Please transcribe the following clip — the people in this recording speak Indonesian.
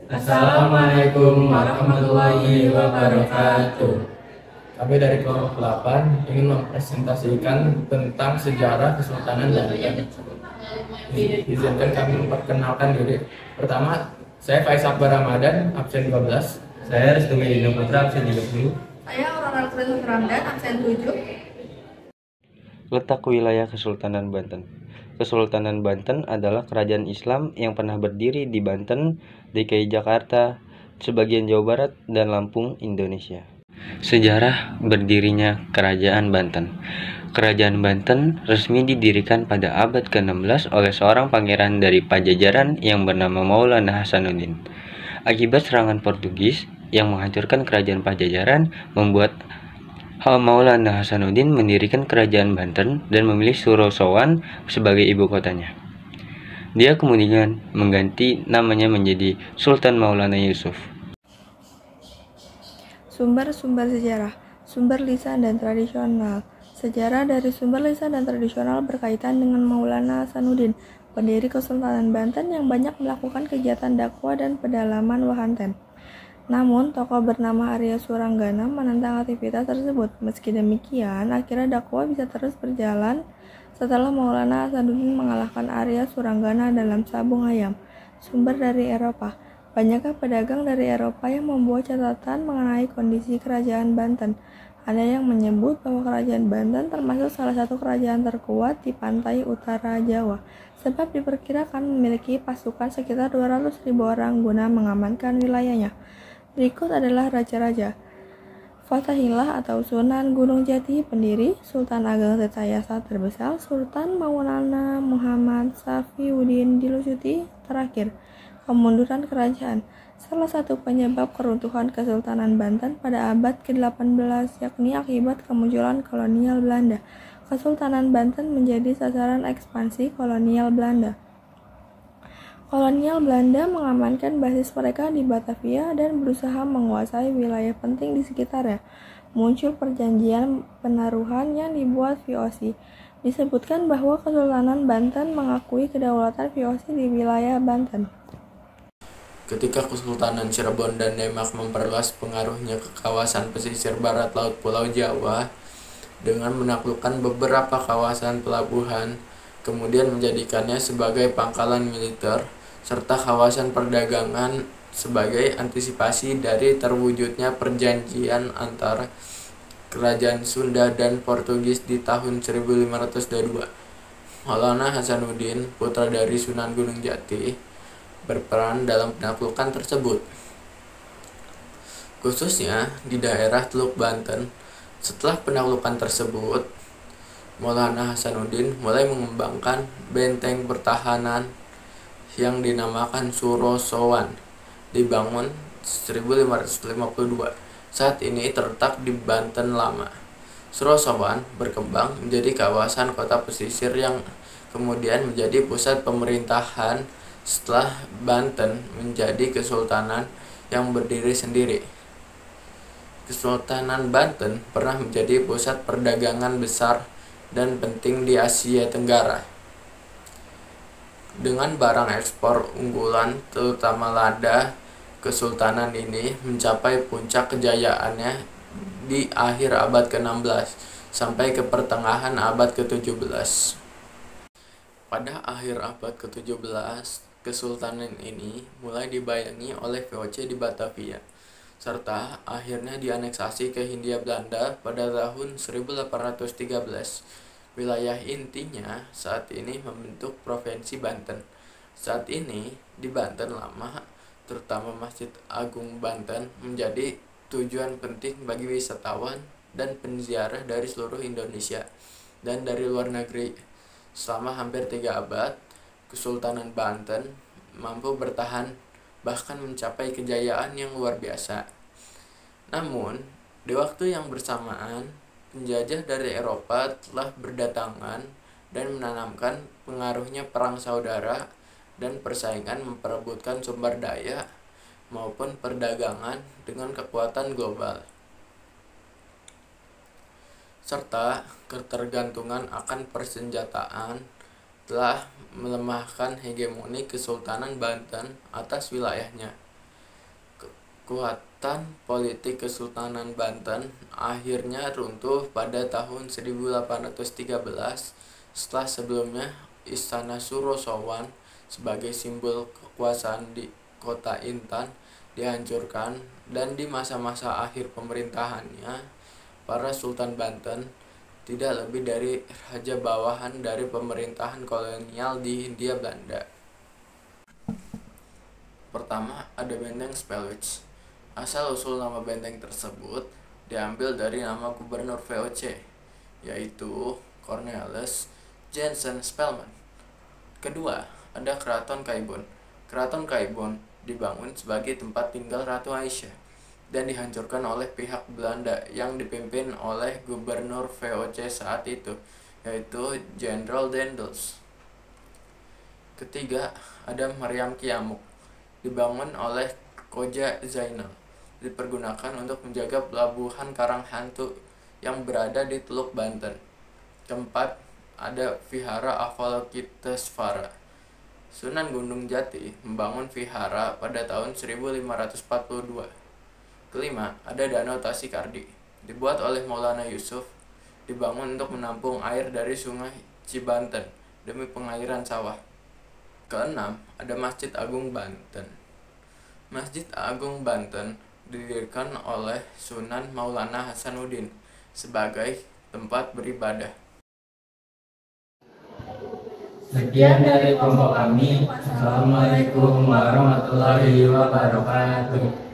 Assalamualaikum warahmatullahi wabarakatuh. Kami dari kelompok 8 ingin mempresentasikan tentang sejarah Kesultanan Banten. Izinkan kami memperkenalkan diri. Pertama, saya Faiz Akbar Ramadan, absen 12. Saya Restu Medina Putra, absen 30. Saya Aurora Christopher Ramdan, absen 7. Letak wilayah Kesultanan Banten. Kesultanan Banten adalah kerajaan Islam yang pernah berdiri di Banten, DKI Jakarta, sebagian Jawa Barat, dan Lampung, Indonesia. Sejarah berdirinya Kerajaan Banten. Kerajaan Banten resmi didirikan pada abad ke-16 oleh seorang pangeran dari Pajajaran yang bernama Maulana Hasanuddin. Akibat serangan Portugis yang menghancurkan kerajaan Pajajaran, membuat Maulana Hasanuddin mendirikan kerajaan Banten dan memilih Surosowan sebagai ibu kotanya. Dia kemudian mengganti namanya menjadi Sultan Maulana Yusuf. Sumber-sumber sejarah, sumber lisan dan tradisional. Sejarah dari sumber lisan dan tradisional berkaitan dengan Maulana Hasanuddin, pendiri Kesultanan Banten yang banyak melakukan kegiatan dakwah dan pedalaman Wahanten. Namun, tokoh bernama Arya Suranggana menentang aktivitas tersebut. Meski demikian, akhirnya dakwah bisa terus berjalan setelah Maulana Hasanuddin mengalahkan Arya Suranggana dalam sabung ayam. Sumber dari Eropa. Banyakkah pedagang dari Eropa yang membuat catatan mengenai kondisi kerajaan Banten? Ada yang menyebut bahwa kerajaan Banten termasuk salah satu kerajaan terkuat di pantai utara Jawa, sebab diperkirakan memiliki pasukan sekitar 200.000 orang guna mengamankan wilayahnya. Berikut adalah raja-raja. Fatahillah atau Sunan Gunung Jati, pendiri, Sultan Ageng Tirtayasa terbesar, Sultan Maulana Muhammad Safiuddin Dilusuti terakhir. Kemunduran kerajaan. Salah satu penyebab keruntuhan Kesultanan Banten pada abad ke-18 yakni akibat kemunculan kolonial Belanda. Kesultanan Banten menjadi sasaran ekspansi kolonial Belanda. Kolonial Belanda mengamankan basis mereka di Batavia dan berusaha menguasai wilayah penting di sekitarnya. Muncul perjanjian penaruhan yang dibuat VOC. Disebutkan bahwa Kesultanan Banten mengakui kedaulatan VOC di wilayah Banten. Ketika Kesultanan Cirebon dan Demak memperluas pengaruhnya ke kawasan pesisir barat laut Pulau Jawa dengan menaklukkan beberapa kawasan pelabuhan, kemudian menjadikannya sebagai pangkalan militer, serta kawasan perdagangan sebagai antisipasi dari terwujudnya perjanjian antara Kerajaan Sunda dan Portugis di tahun 1522. Maulana Hasanuddin, putra dari Sunan Gunung Jati, berperan dalam penaklukan tersebut, khususnya di daerah Teluk Banten. Setelah penaklukan tersebut, Maulana Hasanuddin mulai mengembangkan benteng pertahanan yang dinamakan Surosowan, dibangun 1552. Saat ini terletak di Banten Lama. Surosowan berkembang menjadi kawasan kota pesisir yang kemudian menjadi pusat pemerintahan setelah Banten menjadi kesultanan yang berdiri sendiri. Kesultanan Banten pernah menjadi pusat perdagangan besar dan penting di Asia Tenggara. Dengan barang ekspor unggulan terutama lada, kesultanan ini mencapai puncak kejayaannya di akhir abad ke-16 sampai ke pertengahan abad ke-17. Pada akhir abad ke-17, kesultanan ini mulai dibayangi oleh VOC di Batavia, serta akhirnya dianeksasi ke Hindia Belanda pada tahun 1813. Wilayah intinya saat ini membentuk Provinsi Banten. Saat ini di Banten Lama, terutama Masjid Agung Banten, menjadi tujuan penting bagi wisatawan dan penziarah dari seluruh Indonesia dan dari luar negeri. Selama hampir 3 abad, Kesultanan Banten mampu bertahan bahkan mencapai kejayaan yang luar biasa. Namun, di waktu yang bersamaan, penjajah dari Eropa telah berdatangan dan menanamkan pengaruhnya perang saudara dan persaingan memperebutkan sumber daya maupun perdagangan dengan kekuatan global, serta ketergantungan akan persenjataan telah melemahkan hegemoni Kesultanan Banten atas wilayahnya. Kekuatan politik Kesultanan Banten akhirnya runtuh pada tahun 1813 setelah sebelumnya Istana Surosowan sebagai simbol kekuasaan di kota Intan dihancurkan, dan di masa-masa akhir pemerintahannya para Sultan Banten tidak lebih dari raja bawahan dari pemerintahan kolonial di Hindia Belanda. Pertama, ada Benteng Spelwich. Asal-usul nama benteng tersebut diambil dari nama gubernur VOC, yaitu Cornelis Jensen Spelman. Kedua, ada Keraton Kaibon. Keraton Kaibon dibangun sebagai tempat tinggal Ratu Aisyah dan dihancurkan oleh pihak Belanda yang dipimpin oleh gubernur VOC saat itu, yaitu Jenderal Daendels. Ketiga, ada Mariam Kiamuk. Dibangun oleh Koja Zainal, dipergunakan untuk menjaga pelabuhan Karanghantu yang berada di Teluk Banten. Keempat, ada Vihara Avalokitesvara. Sunan Gunung Jati membangun vihara pada tahun 1542. Kelima, ada Danau Tasikardi, dibuat oleh Maulana Yusuf, dibangun untuk menampung air dari sungai Cibanten demi pengairan sawah. Keenam, ada Masjid Agung Banten. Masjid Agung Banten didirikan oleh Sunan Maulana Hasanuddin sebagai tempat beribadah. Sekian dari kelompok kami. Assalamualaikum warahmatullahi wabarakatuh.